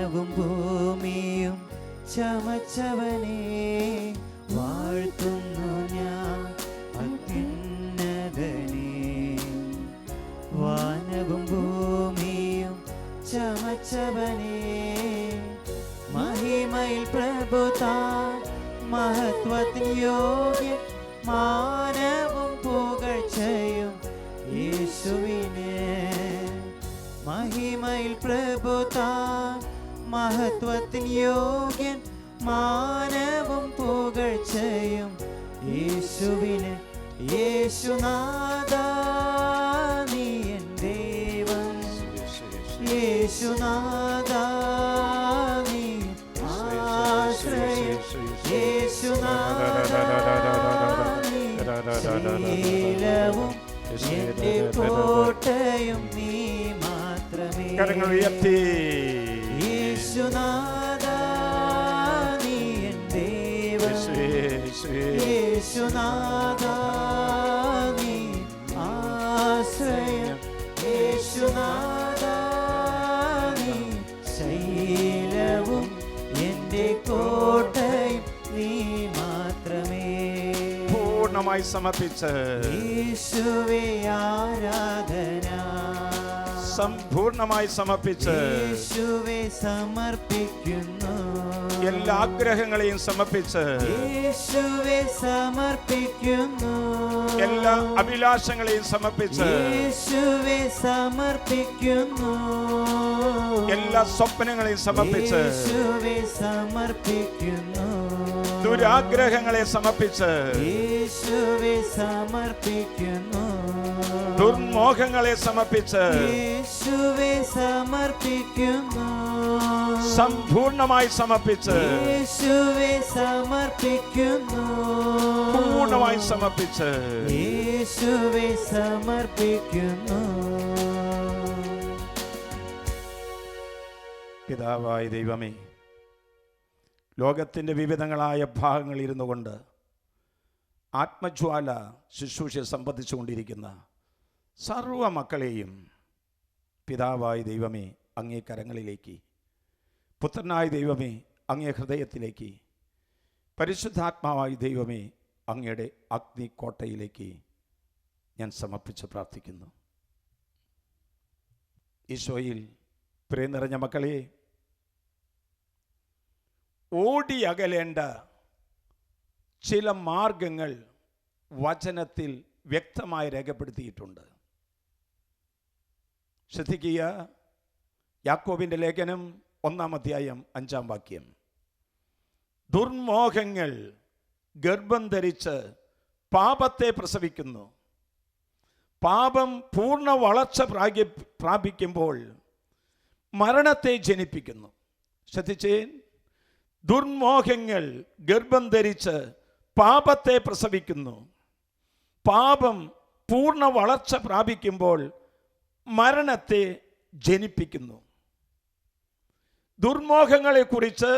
വാനവും ഭൂമിയും ചമച്ചവനെ വാഴ്ത്തുന്നു ഞാൻ അത്യുന്നതനെ. വാനവും ഭൂമിയും ചമച്ചവനെ മഹിമയിൽ പ്രഭു താൻ മഹത്വത്തിന് യോഗ്യൻ മാനവും പുകഴ്ചയും യേശുവിനെ. മഹിമയിൽ പ്രഭു താൻ മഹത്വത്തിന് യോഗ്യൻ മാനവും പുകഴ്ചയും യേശുവിനെ. യേശുനാഥാ നീ എൻ ദൈവം, യേശുനാഥാ നീ ആശ്രയം, യേശുനാഥാ നീ ശീലവും എന്റെ കോട്ടയും നീ മാത്രമേ. യേശുനാഥാ നീ എൻ ദൈവം, യേശുനാഥാ നീ ആശ്രയം, യേശുനാഥാ നീ ശൈലവും എന്റെ കോട്ടയും നീ മാത്രമേ. പൂർണ്ണമായി സമർപ്പിച്ച് യേശുവേ ആരാധന, സമ്പൂർണമായി സമർപ്പിച്ച് യേശുവേ സമർപ്പിക്കുന്നു. എല്ലാ ആഗ്രഹങ്ങളെയും സമർപ്പിച്ച് യേശുവേ സമർപ്പിക്കുന്നു. എല്ലാ അഭിലാഷങ്ങളെയും സമർപ്പിച്ച് യേശുവേ സമർപ്പിക്കുന്നു. എല്ലാ സ്വപ്നങ്ങളെയും സമർപ്പിച്ച് യേശുവേ സമർപ്പിക്കുന്നു. ദുരാഗ്രഹങ്ങളെ സമർപ്പിച്ച് യേശുവേ സമർപ്പിക്കുന്നു. ദുർമോഹങ്ങളെ സമർപ്പിച്ച് യേശുവേ സമർപ്പിക്കുന്നു. സമ്പൂർണമായി സമർപ്പിച്ച് യേശുവേ സമർപ്പിക്കുന്നു. പൂർണ്ണമായി സമർപ്പിച്ച് യേശുവേ സമർപ്പിക്കുന്നു. പിതാവായ ദൈവമേ, ലോകത്തിൻ്റെ വിവിധങ്ങളായ ഭാഗങ്ങളിൽ ഇരുന്നു കൊണ്ട് ആത്മജ്വാല ശുശ്രൂഷയെ സംബന്ധിച്ചുകൊണ്ടിരിക്കുന്ന സർവ മക്കളെയും പിതാവായ ദൈവമേ അങ്ങേ കരങ്ങളിലേക്ക്, പുത്രനായ ദൈവമേ അങ്ങേ ഹൃദയത്തിലേക്ക്, പരിശുദ്ധാത്മാവായ ദൈവമേ അങ്ങയുടെ അഗ്നിക്കോട്ടയിലേക്ക് ഞാൻ സമർപ്പിച്ച് പ്രാർത്ഥിക്കുന്നു. ഈശോയിൽ പ്രിയം നിറഞ്ഞ മക്കളെ, ഓടി അകലേണ്ട ചില മാർഗങ്ങൾ വചനത്തിൽ വ്യക്തമായി രേഖപ്പെടുത്തിയിട്ടുണ്ട്. ശ്രദ്ധിക്കുക. യാക്കോബിൻ്റെ ലേഖനം 1-ാം അധ്യായം 5-ാം വാക്യം. ദുർമോഹങ്ങൾ ഗർഭം ധരിച്ച് പാപത്തെ പ്രസവിക്കുന്നു. പാപം പൂർണ്ണ വളർച്ച പ്രാപിക്കുമ്പോൾ മരണത്തെ ജനിപ്പിക്കുന്നു. ശ്രദ്ധിച്ചേൻ. ദുർമോഹങ്ങൾ ഗർഭം ധരിച്ച് പാപത്തെ പ്രസവിക്കുന്നു. പാപം പൂർണ്ണ വളർച്ച പ്രാപിക്കുമ്പോൾ മരണത്തെ ജനിപ്പിക്കുന്നു. ദുർമോഹങ്ങളെക്കുറിച്ച്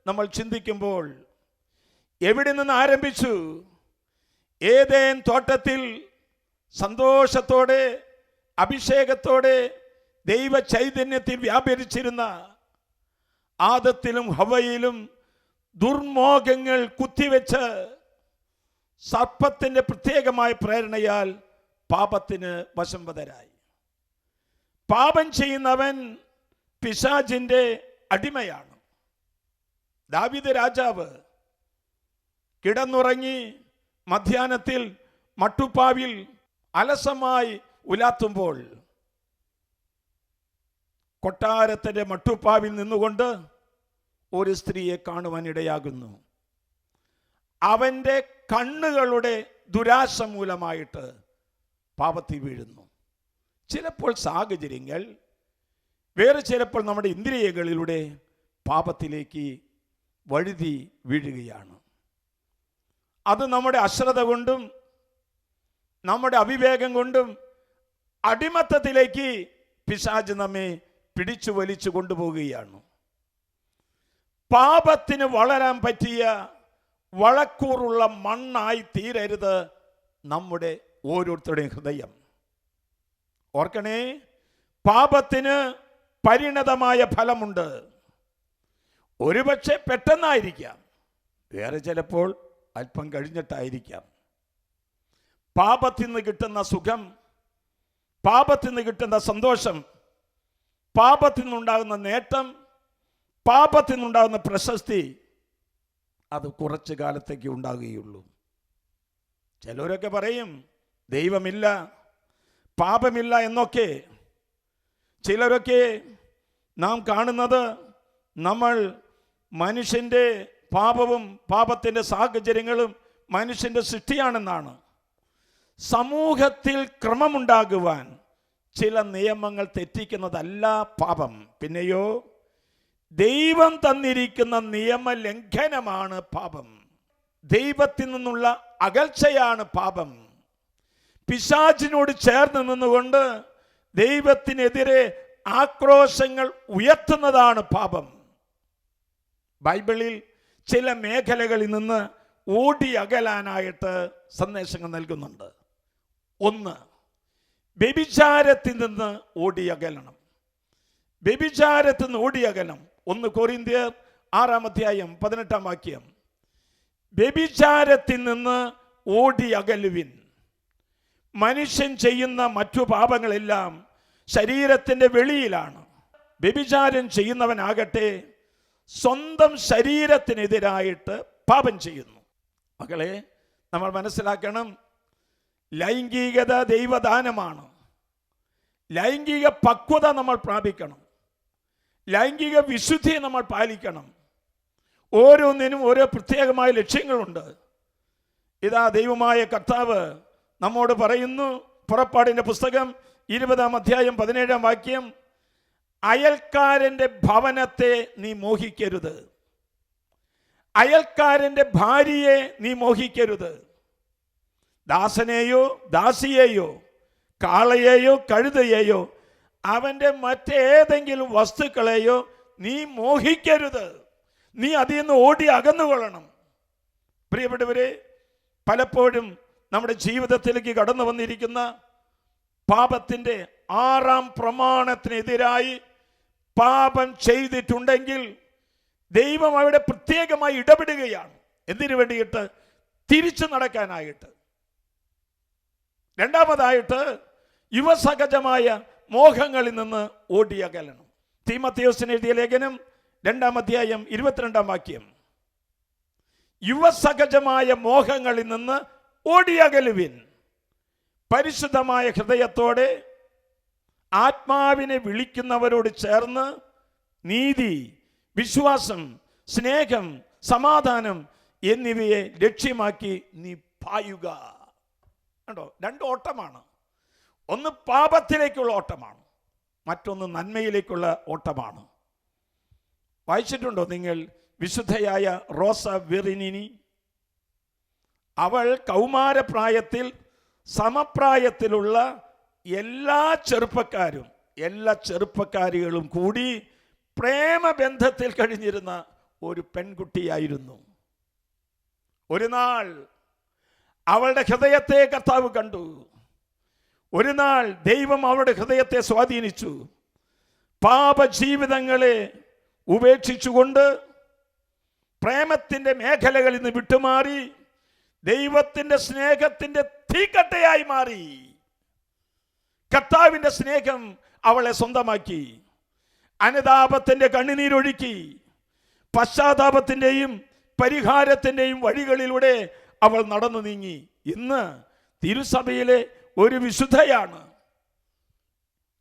നമ്മൾ ചിന്തിക്കുമ്പോൾ എവിടെ നിന്ന് ആരംഭിച്ചു? ഏദേൻ തോട്ടത്തിൽ സന്തോഷത്തോടെ അഭിഷേകത്തോടെ ദൈവ ചൈതന്യത്തിൽ വ്യാപരിച്ചിരുന്ന ആദത്തിലും ഹവയിലും ദുർമോഹങ്ങൾ കുത്തിവെച്ച് സർപ്പത്തിൻ്റെ പ്രത്യേകമായ പ്രേരണയാൽ പാപത്തിന് വശംവദരായി. പാപം ചെയ്യുന്നവൻ പിശാചിൻ്റെ അടിമയാണ്. ദാവീദ് രാജാവ് കിടന്നുറങ്ങി മധ്യാഹ്നത്തിൽ മട്ടുപ്പാവിൽ അലസമായി ഉലാത്തുമ്പോൾ കൊട്ടാരത്തിൻ്റെ മട്ടുപ്പാവിൽ നിന്നുകൊണ്ട് ഒരു സ്ത്രീയെ കാണുവാനിടയാകുന്നു. അവൻ്റെ കണ്ണുകളുടെ ദുരാശ മൂലമായിട്ട് പാപത്തിൽ വീഴുന്നു. ചിലപ്പോൾ സാഹചര്യങ്ങൾ, വേറെ ചിലപ്പോൾ നമ്മുടെ ഇന്ദ്രിയങ്ങളിലൂടെ പാപത്തിലേക്ക് വഴുതി വീഴുകയാണ്. അത് നമ്മുടെ അശ്രദ്ധ കൊണ്ടും നമ്മുടെ അവിവേകം കൊണ്ടും അടിമത്തത്തിലേക്ക് പിശാച് നമ്മെ പിടിച്ചു വലിച്ചു കൊണ്ടുപോവുകയാണ്. പാപത്തിന് വളരാൻ പറ്റിയ വളക്കൂറുള്ള മണ്ണായി തീരരുത് നമ്മുടെ ഓരോരുത്തരുടെയും ഹൃദയം. ഓർക്കണേ, പാപത്തിന് പരിണതമായ ഫലമുണ്ട്. ഒരുപക്ഷെ പെട്ടെന്നായിരിക്കാം, വേറെ ചിലപ്പോൾ അല്പം കഴിഞ്ഞിട്ടായിരിക്കാം. പാപത്തിൽ നിന്ന് കിട്ടുന്ന സുഖം, പാപത്തിൽ നിന്ന് കിട്ടുന്ന സന്തോഷം, പാപത്തിൽ നിന്നുണ്ടാകുന്ന നേട്ടം, പാപത്തിൽ നിന്നുണ്ടാകുന്ന പ്രശസ്തി, അത് കുറച്ച് കാലത്തേക്ക് ഉണ്ടാകുകയുള്ളൂ. ചിലരൊക്കെ പറയും ദൈവമില്ല, പാപമില്ല എന്നൊക്കെ. ചിലരൊക്കെ നാം കാണുന്നത് നമ്മൾ മനുഷ്യൻ്റെ പാപവും പാപത്തിൻ്റെ സാഹചര്യങ്ങളും മനുഷ്യൻ്റെ സൃഷ്ടിയാണെന്നാണ്. സമൂഹത്തിൽ ക്രമമുണ്ടാകുവാൻ ചില നിയമങ്ങൾ തെറ്റിക്കുന്നതല്ല പാപം. പിന്നെയോ ദൈവം തന്നിരിക്കുന്ന നിയമലംഘനമാണ് പാപം. ദൈവത്തിൽ നിന്നുള്ള അകൽച്ചയാണ് പാപം. പിശാചിനോട് ചേർന്ന് നിന്നുകൊണ്ട് ദൈവത്തിനെതിരെ ആക്രോശങ്ങൾ ഉയർത്തുന്നതാണ് പാപം. ബൈബിളിൽ ചില മേഖലകളിൽ നിന്ന് ഓടി അകലാനായിട്ട് സന്ദേശങ്ങൾ നൽകുന്നുണ്ട്. ഒന്ന്, വ്യഭിചാരത്തിൽ നിന്ന് ഓടി അകലണം. വ്യഭിചാരത്തിൽ നിന്ന് ഓടി അകലണം. 1 കൊരിന്ത്യർ 6:18 വ്യഭിചാരത്തിൽ നിന്ന് ഓടി അകലുവിൻ. മനുഷ്യൻ ചെയ്യുന്ന മറ്റു പാപങ്ങളെല്ലാം ശരീരത്തിൻ്റെ വെളിയിലാണ്. വ്യഭിചാരം ചെയ്യുന്നവനാകട്ടെ സ്വന്തം ശരീരത്തിനെതിരായിട്ട് പാപം ചെയ്യുന്നു. മക്കളെ, നമ്മൾ മനസ്സിലാക്കണം, ലൈംഗികത ദൈവദാനമാണ്. ലൈംഗിക പക്വത നമ്മൾ പ്രാപിക്കണം. ലൈംഗിക വിശുദ്ധി നമ്മൾ പാലിക്കണം. ഓരോന്നിനും ഓരോ പ്രത്യേകമായ ലക്ഷ്യങ്ങളുണ്ട്. ഇതാ ദൈവമായ കർത്താവ് നമ്മോട് പറയുന്നു, പുറപ്പാടിൻ്റെ പുസ്തകം 20:17 അയൽക്കാരൻ്റെ ഭവനത്തെ നീ മോഹിക്കരുത്, അയൽക്കാരൻ്റെ ഭാര്യയെ നീ മോഹിക്കരുത്, ദാസനെയോ ദാസിയെയോ കാളയെയോ കഴുതയെയോ അവൻ്റെ മറ്റേതെങ്കിലും വസ്തുക്കളെയോ നീ മോഹിക്കരുത്. നീ അതിൽ നിന്ന് ഓടി അകന്നുകൊള്ളണം. പ്രിയപ്പെട്ടവരെ, പലപ്പോഴും നമ്മുടെ ജീവിതത്തിലേക്ക് കടന്നു വന്നിരിക്കുന്ന പാപത്തിൻ്റെ 6-ാം പ്രമാണത്തിനെതിരായി പാപം ചെയ്തിട്ടുണ്ടെങ്കിൽ ദൈവം അവിടെ പ്രത്യേകമായി ഇടപെടുകയാണ്. എന്തിനു വേണ്ടിയിട്ട്? തിരിച്ചു നടക്കാനായിട്ട്. രണ്ടാമതായിട്ട് യുവസഹജമായ മോഹങ്ങളിൽ നിന്ന് ഓടിയകലണം. തീമോഥെയോസിന് എഴുതിയ ലേഖനം 2:22 യുവസഹജമായ മോഹങ്ങളിൽ നിന്ന് ഓടിയകലുവിൻ. പരിശുദ്ധമായ ഹൃദയത്തോടെ ആത്മാവിനെ വിളിക്കുന്നവരോട് ചേർന്ന് നീതി, വിശ്വാസം, സ്നേഹം, സമാധാനം എന്നിവയെ ലക്ഷ്യമാക്കി നീ പായുക. കണ്ടോ, 2 ഓട്ടമാണ്. ഒന്ന് പാപത്തിലേക്കുള്ള ഓട്ടമാണ്, മറ്റൊന്ന് നന്മയിലേക്കുള്ള ഓട്ടമാണ്. വായിച്ചിട്ടുണ്ടോ നിങ്ങൾ വിശുദ്ധയായ റോസ വെറിനിനി? അവൾ കൗമാരപ്രായത്തിൽ സമപ്രായത്തിലുള്ള എല്ലാ ചെറുപ്പക്കാരികളും കൂടി പ്രേമബന്ധത്തിൽ കഴിഞ്ഞിരുന്ന ഒരു പെൺകുട്ടിയായിരുന്നു. ഒരു നാൾ അവളുടെ ഹൃദയത്തെ കർത്താവ് കണ്ടു. ഒരു നാൾ ദൈവം അവളുടെ ഹൃദയത്തെ സ്വാധീനിച്ചു. പാപജീവിതങ്ങളെ ഉപേക്ഷിച്ചുകൊണ്ട് പ്രേമത്തിൻ്റെ മേഖലകളിൽ നിന്ന് വിട്ടുമാറി ദൈവത്തിൻ്റെ സ്നേഹത്തിൻ്റെ തീക്കട്ടയായി മാറി. കർത്താവിൻ്റെ സ്നേഹം അവളെ സ്വന്തമാക്കി. അനുതാപത്തിൻ്റെ കണ്ണുനീരൊഴുക്കി പശ്ചാത്താപത്തിൻ്റെയും പരിഹാരത്തിൻ്റെയും വഴികളിലൂടെ അവൾ നടന്നു നീങ്ങി. ഇന്ന് തിരുസഭയിലെ ഒരു വിശുദ്ധയാണ്.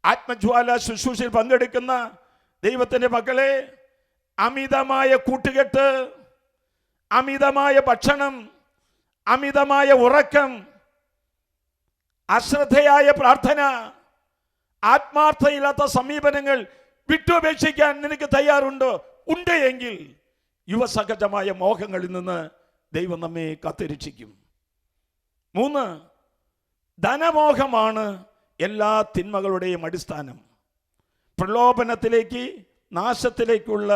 ആത്മജ്വാല ശുശ്രൂഷയിൽ പങ്കെടുക്കുന്ന ദൈവത്തിൻ്റെ മക്കളെ, അമിതമായ കൂട്ടുകെട്ട്, അമിതമായ ഭക്ഷണം, അമിതമായ ഉറക്കം, അശ്രദ്ധയായ പ്രാർത്ഥന, ആത്മാർത്ഥയില്ലാത്ത സമീപനങ്ങൾ വിട്ടുപേക്ഷിക്കാൻ നിനക്ക് തയ്യാറുണ്ടോ? ഉണ്ട് എങ്കിൽ യുവസഹജമായ മോഹങ്ങളിൽ നിന്ന് ദൈവം നമ്മെ കാത്തുരക്ഷിക്കും. 3, ധനമോഹമാണ് എല്ലാ തിന്മകളുടെയും അടിസ്ഥാനം. പ്രലോഭനത്തിലേക്ക്, നാശത്തിലേക്കുള്ള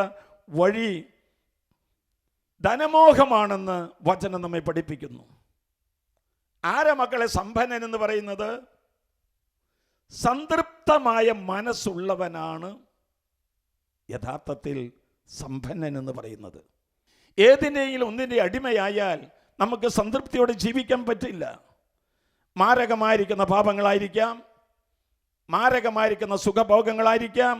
വഴി ധനമോഹമാണെന്ന് വചനം നമ്മെ പഠിപ്പിക്കുന്നു. ആരെ മക്കളെ സമ്പന്നൻ എന്ന് പറയുന്നത്? സംതൃപ്തമായ മനസ്സുള്ളവനാണ് യഥാർത്ഥത്തിൽ സമ്പന്നൻ എന്ന് പറയുന്നത്. ഏതിൻ്റെയെങ്കിലും ഒന്നിൻ്റെ അടിമയായാൽ നമുക്ക് സംതൃപ്തിയോടെ ജീവിക്കാൻ പറ്റില്ല. മാരകമായിരിക്കുന്ന പാപങ്ങളായിരിക്കാം, മാരകമായിരിക്കുന്ന സുഖഭോഗങ്ങളായിരിക്കാം.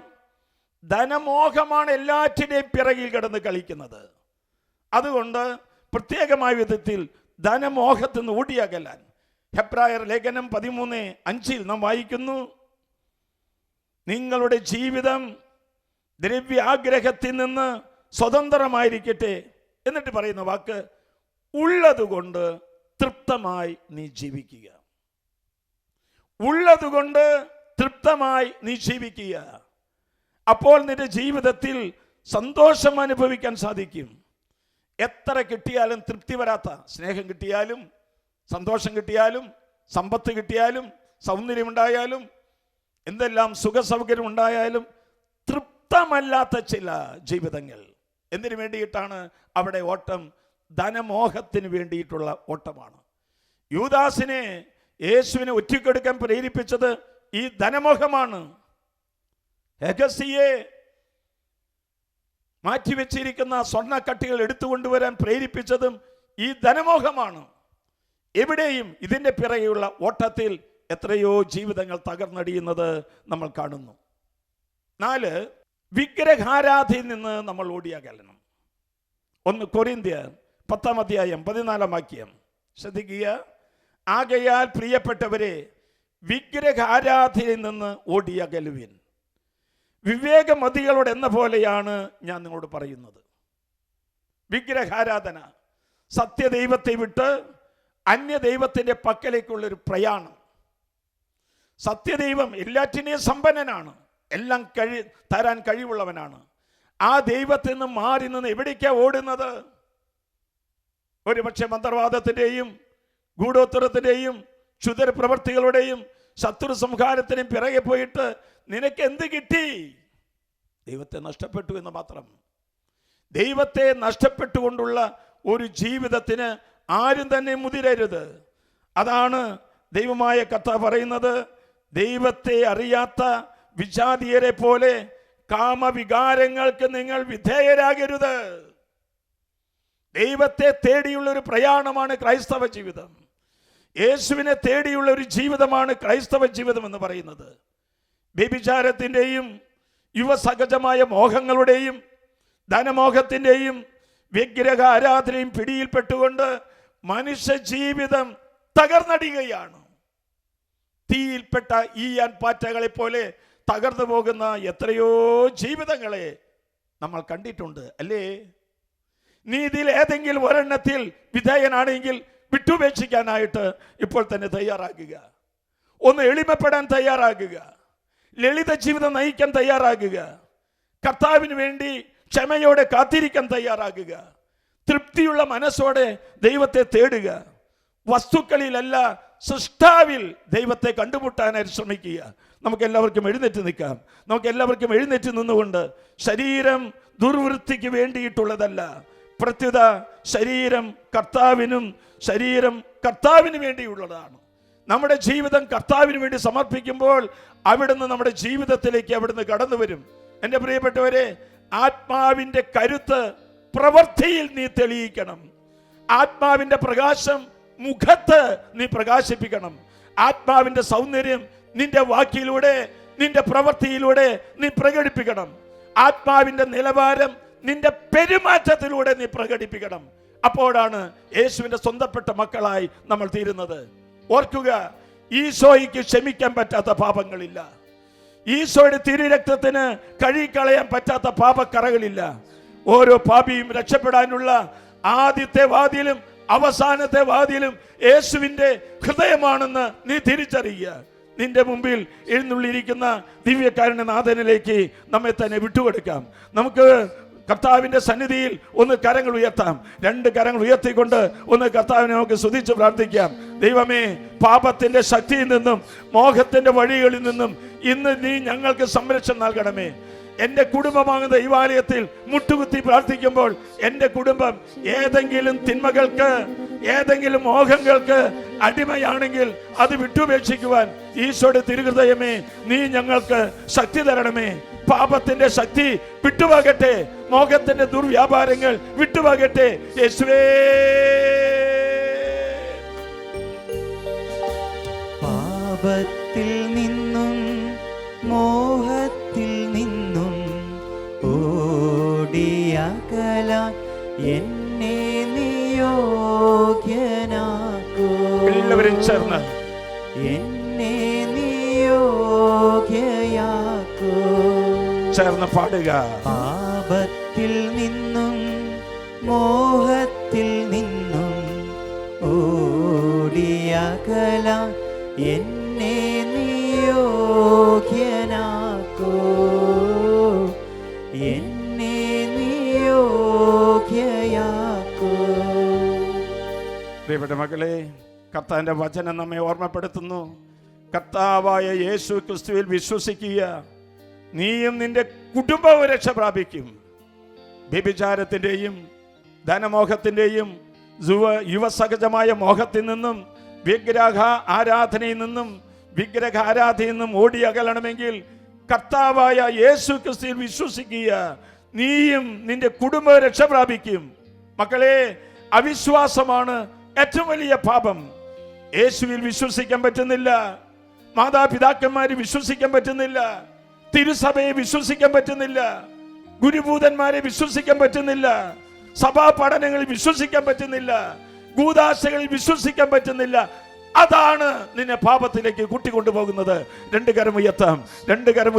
ധനമോഹമാണ് എല്ലാറ്റിൻ്റെയും പിറകിൽ കിടന്ന് കളിക്കുന്നത്. അതുകൊണ്ട് പ്രത്യേകമായ വിധത്തിൽ ധനമോഹത്തിൽ നിന്ന് ഓടിയകലാൻ ഹെബ്രായർ ലേഖനം 13:5 നാം വായിക്കുന്നു, നിങ്ങളുടെ ജീവിതം ദ്രവ്യാഗ്രഹത്തിൽ നിന്ന് സ്വതന്ത്രമായിരിക്കട്ടെ. എന്നിട്ട് പറയുന്ന വാക്ക്, ഉള്ളതുകൊണ്ട് തൃപ്തമായി നീ ജീവിക്കുക. ഉള്ളതുകൊണ്ട് തൃപ്തമായി നീ ജീവിക്കുക. അപ്പോൾ നിന്റെ ജീവിതത്തിൽ സന്തോഷം അനുഭവിക്കാൻ സാധിക്കും. എത്ര കിട്ടിയാലും തൃപ്തി വരാത്ത, സ്നേഹം കിട്ടിയാലും സന്തോഷം കിട്ടിയാലും സമ്പത്ത് കിട്ടിയാലും സൗന്ദര്യമുണ്ടായാലും എന്തെല്ലാം സുഖസൗകര്യം ഉണ്ടായാലും തൃപ്തമല്ലാത്ത ചില ജീവിതങ്ങൾ. എന്തിനു വേണ്ടിയിട്ടാണ് അവിടെ ഓട്ടം? ധനമോഹത്തിന് വേണ്ടിയിട്ടുള്ള ഓട്ടമാണ്. യൂദാസിനെ യേശുവിനെ ഒറ്റിക്കൊടുക്കാൻ പ്രേരിപ്പിച്ചത് ഈ ധനമോഹമാണ്. രഹസ്യയെ മാറ്റിവെച്ചിരിക്കുന്ന സ്വർണ്ണക്കട്ടികൾ എടുത്തുകൊണ്ടുവരാൻ പ്രേരിപ്പിച്ചതും ഈ ധനമോഹമാണ്. എവിടെയും ഇതിൻ്റെ പിറകെയുള്ള ഓട്ടത്തിൽ എത്രയോ ജീവിതങ്ങൾ തകർന്നടിയുന്നത് നമ്മൾ കാണുന്നു. 4, വിഗ്രഹാരാധനയിൽ നിന്ന് നമ്മൾ ഓടിയകലണം. 1 കൊരിന്ത്യർ 10:14 ശ്രദ്ധിക്കുക. ആകയാൽ പ്രിയപ്പെട്ടവരെ, വിഗ്രഹാരാധനയിൽ നിന്ന് ഓടിയകലുവിൻ. വിവേകമതികളോട് എന്ന പോലെയാണ് ഞാൻ നിങ്ങളോട് പറയുന്നത്. വിഗ്രഹാരാധന, സത്യദൈവത്തെ വിട്ട് അന്യദൈവത്തിൻ്റെ പക്കലേക്കുള്ളൊരു പ്രയാണം. സത്യദൈവം എല്ലാറ്റിനെയും സമ്പന്നനാണ്, എല്ലാം തരാൻ കഴിവുള്ളവനാണ്. ആ ദൈവത്തിൽ നിന്ന് മാറി നിന്ന് എവിടേക്കാണ് ഓടുന്നത്? ഒരുപക്ഷെ മന്ത്രവാദത്തിൻ്റെയും ഗൂഢോത്തരത്തിൻ്റെയും ക്ഷുദ്ര പ്രവൃത്തികളുടെയും ശത്രു സംഹാരത്തിനും പിറകെ പോയിട്ട് നിനക്ക് എന്ത് കിട്ടി? ദൈവത്തെ നഷ്ടപ്പെട്ടു എന്ന് മാത്രം. ദൈവത്തെ നഷ്ടപ്പെട്ടുകൊണ്ടുള്ള ഒരു ജീവിതത്തിന് ആരും തന്നെ മുതിരരുത്. അതാണ് ദൈവമായ കർത്താവ് പറയുന്നത്, ദൈവത്തെ അറിയാത്ത വിജാതീയരെ പോലെ കാമവികാരങ്ങൾക്ക് നിങ്ങൾ വിധേയരാകരുത്. ദൈവത്തെ തേടിയുള്ള ഒരു പ്രയാണമാണ് ക്രൈസ്തവ ജീവിതം. യേശുവിനെ തേടിയുള്ള ഒരു ജീവിതമാണ് ക്രൈസ്തവ ജീവിതം എന്ന് പറയുന്നത്. വ്യഭിചാരത്തിൻ്റെയും യുവസഹജമായ മോഹങ്ങളുടെയും ധനമോഹത്തിൻ്റെയും വിഗ്രഹ ആരാധനയും പിടിയിൽപ്പെട്ടുകൊണ്ട് മനുഷ്യ ജീവിതം തകർന്നടിയുകയാണ്. തീയിൽപ്പെട്ട ഈയാൻ പാറ്റകളെ പോലെ തകർന്നു പോകുന്ന എത്രയോ ജീവിതങ്ങളെ നമ്മൾ കണ്ടിട്ടുണ്ട്, അല്ലേ? നീ ഇതിൽ ഏതെങ്കിലും ഒരെണ്ണത്തിൽ വിധേയനാണെങ്കിൽ വിട്ടുപേക്ഷിക്കാനായിട്ട് ഇപ്പോൾ തന്നെ തയ്യാറാകുക. ഒന്ന് എളിമപ്പെടാൻ തയ്യാറാകുക. ലളിത ജീവിതം നയിക്കാൻ തയ്യാറാകുക. കർത്താവിന് വേണ്ടി ക്ഷമയോടെ കാത്തിരിക്കാൻ തയ്യാറാകുക. തൃപ്തിയുള്ള മനസ്സോടെ ദൈവത്തെ തേടുക. വസ്തുക്കളിലല്ല, സൃഷ്ടാവിൽ ദൈവത്തെ കണ്ടുമുട്ടാനായിട്ട് ശ്രമിക്കുക. നമുക്ക് എല്ലാവർക്കും എഴുന്നേറ്റ് നിൽക്കാം. നമുക്ക് എല്ലാവർക്കും എഴുന്നേറ്റ് നിന്നുകൊണ്ട്, ശരീരം ദുർവൃത്തിക്ക് വേണ്ടിയിട്ടുള്ളതല്ല, പ്രത്യുത ശരീരം കർത്താവിന് വേണ്ടിയുള്ളതാണ്. നമ്മുടെ ജീവിതം കർത്താവിന് വേണ്ടി സമർപ്പിക്കുമ്പോൾ അവിടുന്ന് നമ്മുടെ ജീവിതത്തിലേക്ക് അവിടുന്ന് കടന്നു വരും. എൻ്റെ പ്രിയപ്പെട്ടവരെ, ആത്മാവിൻ്റെ കരുത്ത് പ്രവൃത്തിയിൽ നീ തെളിയിക്കണം. ആത്മാവിൻ്റെ പ്രകാശം മുഖത്ത് നീ പ്രകാശിപ്പിക്കണം. ആത്മാവിൻ്റെ സൗന്ദര്യം നിന്റെ വാക്കിലൂടെ, നിന്റെ പ്രവൃത്തിയിലൂടെ നീ പ്രകടിപ്പിക്കണം. ആത്മാവിൻ്റെ നിലവാരം നിന്റെ പെരുമാറ്റത്തിലൂടെ നീ പ്രകടിപ്പിക്കണം. അപ്പോഴാണ് യേശുവിന്റെ സ്വന്തപ്പെട്ട മക്കളായി നമ്മൾ തീരുന്നത്. ഓർക്കുക, ഈശോയ്ക്ക് ക്ഷമിക്കാൻ പറ്റാത്ത പാപങ്ങളില്ല. ഈശോയുടെ തിരുരക്തത്തിന് കഴുകിക്കളയാൻ പറ്റാത്ത പാപക്കറകളില്ല. ഓരോ പാപിയും രക്ഷപ്പെടാനുള്ള ആദ്യത്തെ വാതിലും അവസാനത്തെ വാതിലും യേശുവിന്റെ ഹൃദയമാണെന്ന് നീ തിരിച്ചറിയുക. നിന്റെ മുമ്പിൽ എഴുന്നള്ളിയിരിക്കുന്ന ദിവ്യകാരുണ്യനാഥനിലേക്ക് നമ്മെ തന്നെ വിട്ടുകൊടുക്കാം. നമുക്ക് കർത്താവിന്റെ സന്നിധിയിൽ ഒന്ന് കരങ്ങൾ ഉയർത്താം. 2 കരങ്ങൾ ഉയർത്തിക്കൊണ്ട് ഒന്ന് കർത്താവിനെ നമുക്ക് സ്തുതിച്ച് പ്രാർത്ഥിക്കാം. ദൈവമേ, പാപത്തിന്റെ ശക്തിയിൽ നിന്നും മോഹത്തിന്റെ വഴികളിൽ നിന്നും ഇന്ന് നീ ഞങ്ങൾക്ക് സംരക്ഷണം നൽകണമേ. എൻ്റെ കുടുംബമാകുന്ന ദൈവാലയത്തിൽ മുട്ടുകുത്തി പ്രാർത്ഥിക്കുമ്പോൾ എൻ്റെ കുടുംബം ഏതെങ്കിലും തിന്മകൾക്ക്, ഏതെങ്കിലും മോഹങ്ങൾക്ക് അടിമയാണെങ്കിൽ അത് വിട്ടുപേക്ഷിക്കുവാൻ ഈശോയുടെ തിരുഹൃദയമേ, നീ ഞങ്ങൾക്ക് ശക്തി തരണമേ. പാപത്തിന്റെ ശക്തി വിട്ടുപോകട്ടെ, മോഹത്തിന്റെ ദുർവ്യാപാരങ്ങൾ വിട്ടുപോകട്ടെ. യേശുവേ, പാപത്തിൽ നിന്നും മോഹത്തിൽ നിന്നും ഓടിയകലാൻ എന്നെ നിയോഗ്യനാക്കൂ. എല്ലാവരും ചേർന്ന് എന്നെ നിയോഗ്യയാക്കൂ. ചേർന്ന് പാടുക. പാപത്തിൽ നിന്നും മോഹത്തിൽ നിന്നും ഓടിയകലാൻ എന്നെ നിയോഗ്യനാക്കൂ. എന്നെ നിയോഗ്യയാക്കൂ. പ്രിയപ്പെട്ട മക്കളെ, കർത്താവിന്റെ വചനം നമ്മെ ഓർമ്മപ്പെടുത്തുന്നു. കർത്താവായ യേശു ക്രിസ്തുവിൽ വിശ്വസിക്കുക, നീയും നിന്റെ കുടുംബവും രക്ഷ പ്രാപിക്കും. വ്യഭിചാരത്തിന്റെയും ധനമോഹത്തിന്റെയും യുവസഹജമായ മോഹത്തിൽ നിന്നും വിഗ്രഹ ആരാധനയിൽ നിന്നും ഓടി അകലണമെങ്കിൽ കർത്താവായ യേശു ക്രിസ്തുവിൽ വിശ്വസിക്കുക, നീയും നിന്റെ കുടുംബവും രക്ഷ പ്രാപിക്കും. മക്കളെ, അവിശ്വാസമാണ് ഏറ്റവും വലിയ പാപം. യേശുവിൽ വിശ്വസിക്കാൻ പറ്റുന്നില്ല, മാതാപിതാക്കന്മാരെ വിശ്വസിക്കാൻ പറ്റുന്നില്ല, തിരുസഭയെ വിശ്വസിക്കാൻ പറ്റുന്നില്ല, ഗുരുഭൂതന്മാരെ വിശ്വസിക്കാൻ പറ്റുന്നില്ല, സഭാ പഠനങ്ങളിൽ വിശ്വസിക്കാൻ പറ്റുന്നില്ല, കൂദാശകളിൽ വിശ്വസിക്കാൻ പറ്റുന്നില്ല. അതാണ് നിന്നെ പാപത്തിലേക്ക് കൂട്ടിക്കൊണ്ടുപോകുന്നത്. രണ്ട് കരം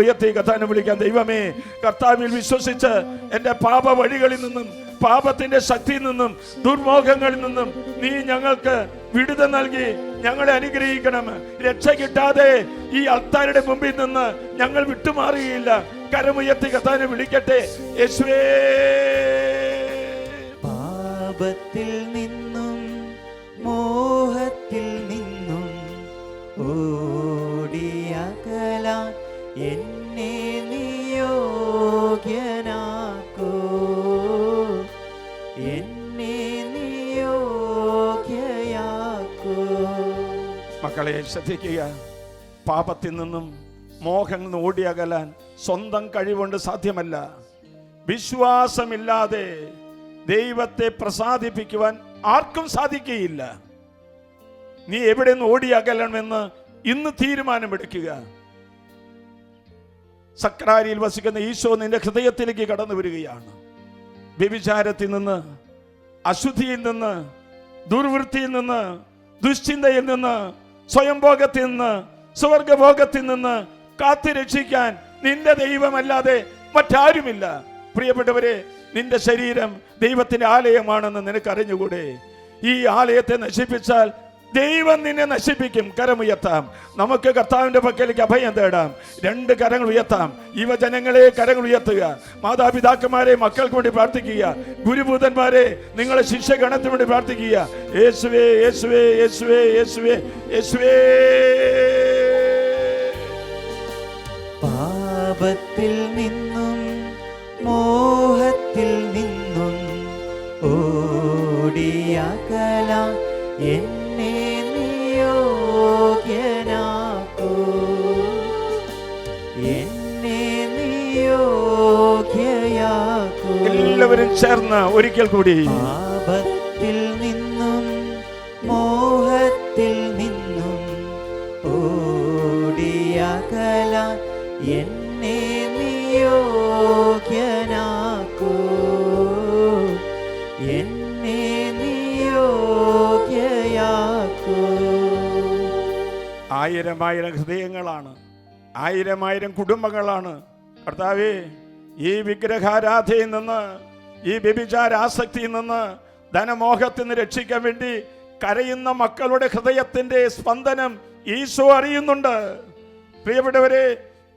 ഉയർത്തി കർത്താവിനെ വിളിക്കാൻ. ദൈവമേ, കർത്താവിൽ വിശ്വസിച്ച് എൻ്റെ പാപ വഴികളിൽ നിന്നും, പാപത്തിന്റെ ശക്തിയിൽ നിന്നും, ദുർമോഹങ്ങളിൽ നിന്നും നീ ഞങ്ങൾക്ക് വിടുതൽ നൽകി ഞങ്ങളെ അനുഗ്രഹിക്കണം. രക്ഷ കിട്ടാതെ ഈ അൾത്താരുടെ മുമ്പിൽ നിന്ന് ഞങ്ങൾ വിട്ടുമാറുകയില്ല. കരമുയർത്തി കർത്താവിനെ വിളിക്കട്ടെ. യേശുവേ, പാപത്തിൽ നിന്നും മോഹത്തിൽ നിന്നും ഓടിയകലാൻ എന്നെ നിയോഗ്യനാക്കൂ. എന്നെ നിയോഗ്യയാക്കൂ. മക്കളെ ശ്രദ്ധിക്കുക, പാപത്തിൽ നിന്നും മോഹങ്ങളിൽ നിന്ന് ഓടിയകലാൻ സ്വന്തം കഴിവുകൊണ്ട് സാധ്യമല്ല. വിശ്വാസമില്ലാതെ ദൈവത്തെ പ്രസാദിപ്പിക്കുവാൻ ആർക്കും സാധിക്കുകയില്ല. നീ എവിടെ നിന്ന് ഓടിയകലണമെന്ന് ഇന്ന് തീരുമാനമെടുക്കുക. സക്രാരിയിൽ വസിക്കുന്ന ഈശോ നിന്റെ ഹൃദയത്തിലേക്ക് കടന്നു വരികയാണ്. വ്യഭിചാരത്തിൽ നിന്ന്, അശുദ്ധിയിൽ നിന്ന്, ദുർവൃത്തിയിൽ നിന്ന്, ദുശ്ചിന്തയിൽ നിന്ന്, സ്വയംഭോഗത്തിൽ നിന്ന്, സ്വർഗഭോഗത്തിൽ നിന്ന് കാത്തു രക്ഷിക്കാൻ നിന്റെ ദൈവമല്ലാതെ മറ്റാരുമില്ല. പ്രിയപ്പെട്ടവരെ, നിന്റെ ശരീരം ദൈവത്തിന്റെ ആലയമാണെന്ന് നിനക്ക് അറിഞ്ഞുകൂടെ? ഈ ആലയത്തെ നശിപ്പിച്ചാൽ ദൈവം നിന്നെ നശിപ്പിക്കും. കരമുയർത്താം, നമുക്ക് കർത്താവിന്റെ പക്കലേക്ക് അഭയം തേടാം. രണ്ട് കരങ്ങൾ ഉയർത്താം. യുവജനങ്ങളെ കരങ്ങൾ ഉയർത്തുക. മാതാപിതാക്കന്മാരെ മക്കൾക്ക് വേണ്ടി പ്രാർത്ഥിക്കുക. ഗുരുഭൂതന്മാരെ നിങ്ങളെ ശിഷ്യഗണത്തിന് വേണ്ടി പ്രാർത്ഥിക്കുക. യേശുവേ, യേശുവേ, യേശുവേ, യേശുവേ, യേശുവേ. പാപത്തിൽ നിന്നും മോഹത്തിൽ നിന്നും ഓടിയകലാൻ എന്നെ നിയോഗ്യനാക്കൂ. എന്നെ നിയോഗ്യയാക്കൂ. എല്ലാവരും ചേർന്ന് ഒരിക്കൽ കൂടി. പാപത്തിൽ നിന്നും മോഹത്തിൽ നിന്നും ഓടിയകലാൻ എന്നെ നിയോഗ്യനാക്കൂ. എന്നെ നിയോഗ്യയാക്കൂ. ആയിരം ഹൃദയങ്ങളാണ്, ആയിരം കുടുംബങ്ങളാണ്. കർത്താവേ, ഈ വിഗ്രഹാരാധനയിൽ നിന്ന്, ഈ വ്യഭിചാരാസക്തിയിൽ നിന്ന്, ധനമോഹത്തിൽ നിന്ന് രക്ഷിക്കാൻ വേണ്ടി കരയുന്ന മക്കളുടെ ഹൃദയത്തിന്റെ സ്പന്ദനം ഈശോ അറിയുന്നുണ്ട്. പ്രിയപ്പെട്ടവരെ,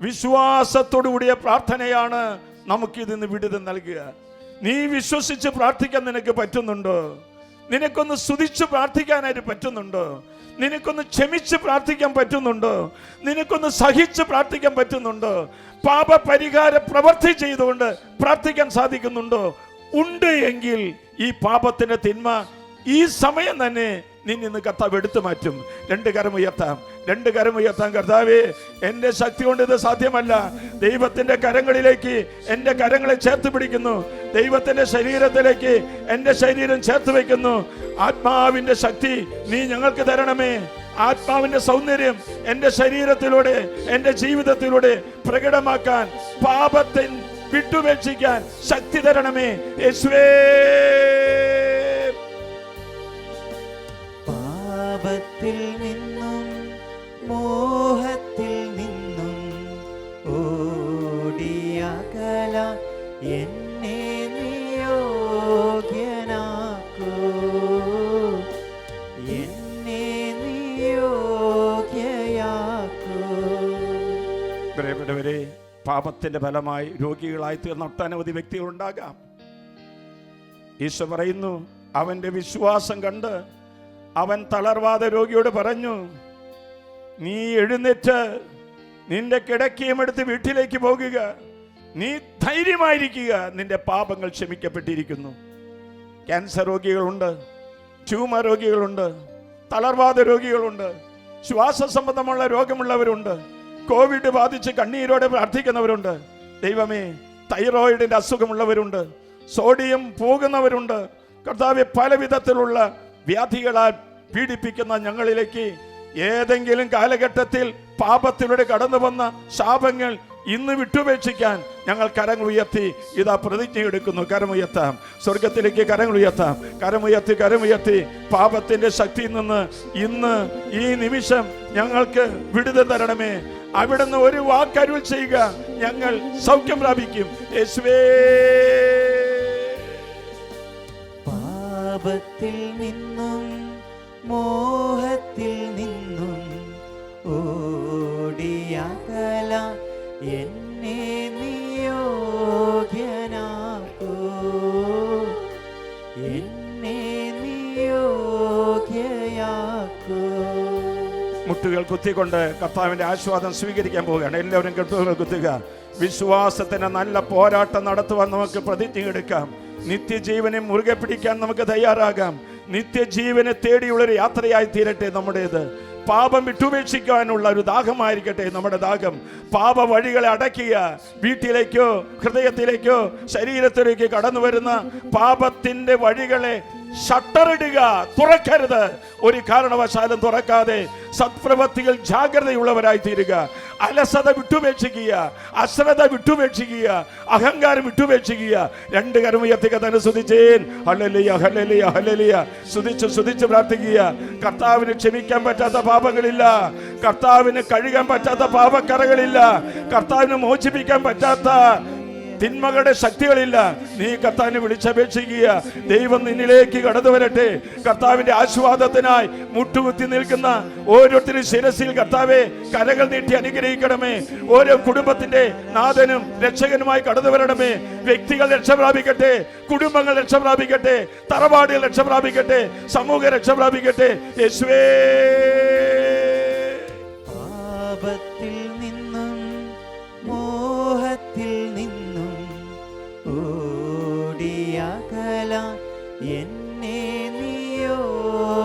വിശ്വാസത്തോടുകൂടിയ പ്രാർത്ഥനയാണ് നമുക്കിതിന്ന് വിടുതൽ നൽകുക. നീ വിശ്വസിച്ച് പ്രാർത്ഥിക്കാൻ നിനക്ക് പറ്റുന്നുണ്ടോ? നിനക്കൊന്ന് സ്തുതിച്ച് പ്രാർത്ഥിക്കാനായിട്ട് പറ്റുന്നുണ്ടോ? നിനക്കൊന്ന് ക്ഷമിച്ച് പ്രാർത്ഥിക്കാൻ പറ്റുന്നുണ്ടോ? നിനക്കൊന്ന് സഹിച്ച് പ്രാർത്ഥിക്കാൻ പറ്റുന്നുണ്ടോ? പാപപരിഹാര പ്രവൃത്തി ചെയ്തുകൊണ്ട് പ്രാർത്ഥിക്കാൻ സാധിക്കുന്നുണ്ടോ? ഉണ്ട് എങ്കിൽ ഈ പാപത്തിന്റെ തിന്മ ഈ സമയം തന്നെ നിന്നിന്ന് കർത്താവ് എടുത്തു മാറ്റും. രണ്ട് കരമുയർത്താം. കർത്താവേ, എൻ്റെ ശക്തി കൊണ്ട് ഇത് സാധ്യമല്ല. ദൈവത്തിന്റെ കരങ്ങളിലേക്ക് എൻ്റെ കരങ്ങളെ ചേർത്ത് പിടിക്കുന്നു. ദൈവത്തിന്റെ ശരീരത്തിലേക്ക് എൻ്റെ ശരീരം ചേർത്ത് വയ്ക്കുന്നു. ആത്മാവിന്റെ ശക്തി നീ ഞങ്ങൾക്ക് തരണമേ. ആത്മാവിന്റെ സൗന്ദര്യം എൻ്റെ ശരീരത്തിലൂടെ, എൻ്റെ ജീവിതത്തിലൂടെ പ്രകടമാക്കാൻ, പാപത്തെ വിട്ടുപേക്ഷിക്കാൻ ശക്തി തരണമേ യേശുവേ. പാപത്തിൽ നിന്നും മോഹത്തിൽ നിന്നും ഓടിയകല എന്നെ നിയോഗ്യനാക്കൂ, എന്നെ നിയോഗ്യയാക്കൂ. പ്രിയപ്പെട്ടവരെ, പാപത്തിന്റെ ഫലമായി രോഗികളായി തീർന്ന ഒട്ടനവധി വ്യക്തികളുണ്ടാകാം. ഈശോ പറയുന്നു, അവന്റെ വിശ്വാസം കണ്ട് അവൻ തളർവാദ രോഗിയോട് പറഞ്ഞു, നീ എഴുന്നേറ്റ് നിന്റെ കിടക്കയും എടുത്ത് വീട്ടിലേക്ക് പോകുക, നീ ധൈര്യമായിരിക്കുക, നിന്റെ പാപങ്ങൾ ക്ഷമിക്കപ്പെട്ടിരിക്കുന്നു. ക്യാൻസർ രോഗികളുണ്ട്, ട്യൂമർ രോഗികളുണ്ട്, തളർവാദ രോഗികളുണ്ട്, ശ്വാസ സംബന്ധമുള്ള രോഗമുള്ളവരുണ്ട്, കോവിഡ് ബാധിച്ച് കണ്ണീരോടെ പ്രാർത്ഥിക്കുന്നവരുണ്ട്. ദൈവമേ, തൈറോയിഡിന്റെ അസുഖമുള്ളവരുണ്ട്, സോഡിയം പോകുന്നവരുണ്ട്. കർത്താവെ, പല വിധത്തിലുള്ള വ്യാധികളാൽ പീഡിപ്പിക്കുന്ന ഞങ്ങളിലേക്ക് ഏതെങ്കിലും കാലഘട്ടത്തിൽ പാപത്തിലൂടെ കടന്നു വന്ന ശാപങ്ങൾ ഇന്ന് വിട്ടുപേക്ഷിക്കാൻ ഞങ്ങൾ കരങ്ങൾ ഉയർത്തി ഇതാ പ്രതിജ്ഞ എടുക്കുന്നു. കരമുയർത്താം, സ്വർഗത്തിലേക്ക് കരമുയർത്തി പാപത്തിന്റെ ശക്തിയിൽ നിന്ന് ഇന്ന് ഈ നിമിഷം ഞങ്ങൾക്ക് വിടുതൽ തരണമേ. അവിടുന്ന് ഒരു വാക്കരുൾ ചെയ്യുക, ഞങ്ങൾ സൗഖ്യം പ്രാപിക്കും യേശുവേ. പാപത്തിൽ നിന്നും മോഹത്തിൽ നിന്നും ഓടിയകല എന്നെ നിയോഗ്യനാക്കൂ, എന്നെ നിയോഗ്യയാക്കൂ. മുട്ടുകൾ കുത്തിക്കൊണ്ട് കർത്താവിന്റെ ആശീർവാദം സ്വീകരിക്കാൻ പോവുകയാണ്. എല്ലാവരും മുട്ടുകൾ കുത്തുക. വിശ്വാസത്തിന് നല്ല പോരാട്ടം നടത്തുവാൻ നമുക്ക് പ്രതിജ്ഞ എടുക്കാം. നിത്യജീവനെ മുറുകെ പിടിക്കാൻ നമുക്ക് തയ്യാറാകാം. നിത്യജീവനെ തേടിയുള്ളൊരു യാത്രയായി തീരട്ടെ നമ്മുടേത്. പാപം വിട്ടുപേക്ഷിക്കാനുള്ള ഒരു ദാഹമായിരിക്കട്ടെ നമ്മുടെ ദാഹം. പാപ വഴികളെ അടയ്ക്കുക. വീട്ടിലേക്കോ ഹൃദയത്തിലേക്കോ ശരീരത്തിലേക്ക് കടന്നു വരുന്ന പാപത്തിന്റെ വഴികളെ ഷട്ടറിടുക, തുറക്കരുത്. ഒരു കാരണവശാലും തുറക്കാതെ സത്പ്രവൃത്തികൾ ജാഗ്രതയുള്ളവരായി തീരുക. അലസത വിട്ടുപേക്ഷിക്കുക, അശ്രദ്ധ വിട്ടുപേക്ഷിക്കുക, അഹങ്കാരം വിട്ടുപേക്ഷിക്കുക. രണ്ട് കരമുയർത്തിക തന്നെ സ്തുതിച്ചേൻ. Hallelujah, hallelujah, hallelujah. സ്തുതിച്ച് പ്രാർത്ഥിക്കുക. കർത്താവിന് ക്ഷമിക്കാൻ പറ്റാത്ത പാപങ്ങളില്ല, കർത്താവിന് കഴുകാൻ പറ്റാത്ത പാപക്കറകളില്ല, കർത്താവിന് മോചിപ്പിക്കാൻ പറ്റാത്ത തിന്മകളുടെ ശക്തികളില്ല. നീ കർത്താവിനെ വിളിച്ചപേക്ഷിക്കുക. ദൈവം നിന്നിലേക്ക് കടന്നു വരട്ടെ. കർത്താവിന്റെ ആശീർവാദത്തിനായി മുട്ടുകുത്തി നിൽക്കുന്ന ഓരോരുത്തരും ശിരസിൽ കർത്താവെ കരകൾ നീട്ടി അനുഗ്രഹിക്കണമേ. ഓരോ കുടുംബത്തിന്റെ നാഥനും രക്ഷകനുമായി കടന്നു വരണമേ. വ്യക്തികൾ രക്ഷ പ്രാപിക്കട്ടെ, കുടുംബങ്ങൾ രക്ഷ പ്രാപിക്കട്ടെ, തറവാടുകൾ രക്ഷ പ്രാപിക്കട്ടെ, സമൂഹം രക്ഷ പ്രാപിക്കട്ടെ യേശുവേ. പാപത്തിൽ നിന്നും മോഹത്തിൽ നിന്നും ഓടിയകല എന്നെ നിയോഗ്യനാക്കൂ,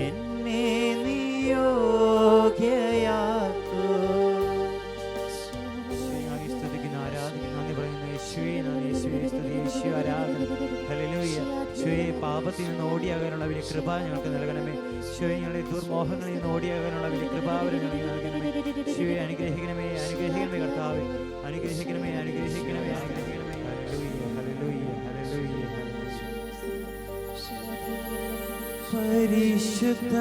എന്നെ നിയോഗ്യയാക്കൂ. സ്തുതിക്കുന്ന ആരാധിക്കുന്ന നന്ദി പറയുന്നു യേശുവേ. ആരാധന. ഹല്ലേലൂയ. യേശുവേ, പാപത്തിൽ നിന്ന് ഓടിയാകാനുള്ള വലിയ കൃപ ഞങ്ങൾക്ക് നൽകണമേ. യേശുവേ, ഞങ്ങളുടെ ദുർമോഹങ്ങളിൽ നിന്ന് ഓടിയാകാനുള്ള വലിയ കൃപാവരം ഞങ്ങൾക്ക് നൽകണമേ. യേശുവേ, അനുഗ്രഹിക്കണമേ കർത്താവേ, അനുഗ്രഹിക്കണമേ. Hallelujah, hallelujah, hallelujah. പരിശുദ്ധ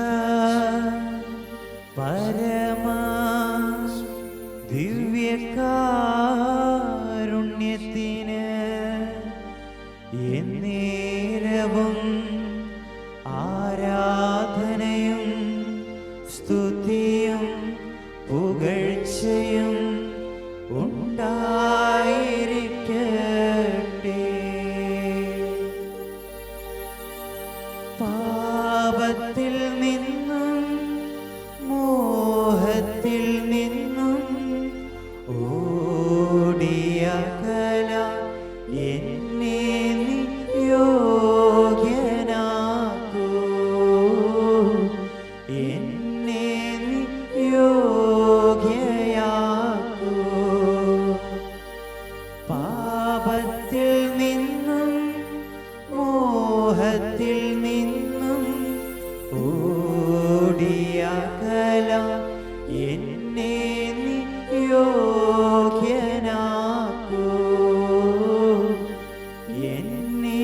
പരമാ ദിവ്യകാരുണ്യത്തിന് എന്നേരവും ആരാധനയും സ്തുതിയും പുകഴ്ചയും ഉണ്ടായിരിക്കട്ടെ. പാപത്തിൽ നിന്നും മോഹത്തിൽ നിന്നും ഓടിയകല എന്നെ നിയോഗ്യനാക്കൂ, എന്നെ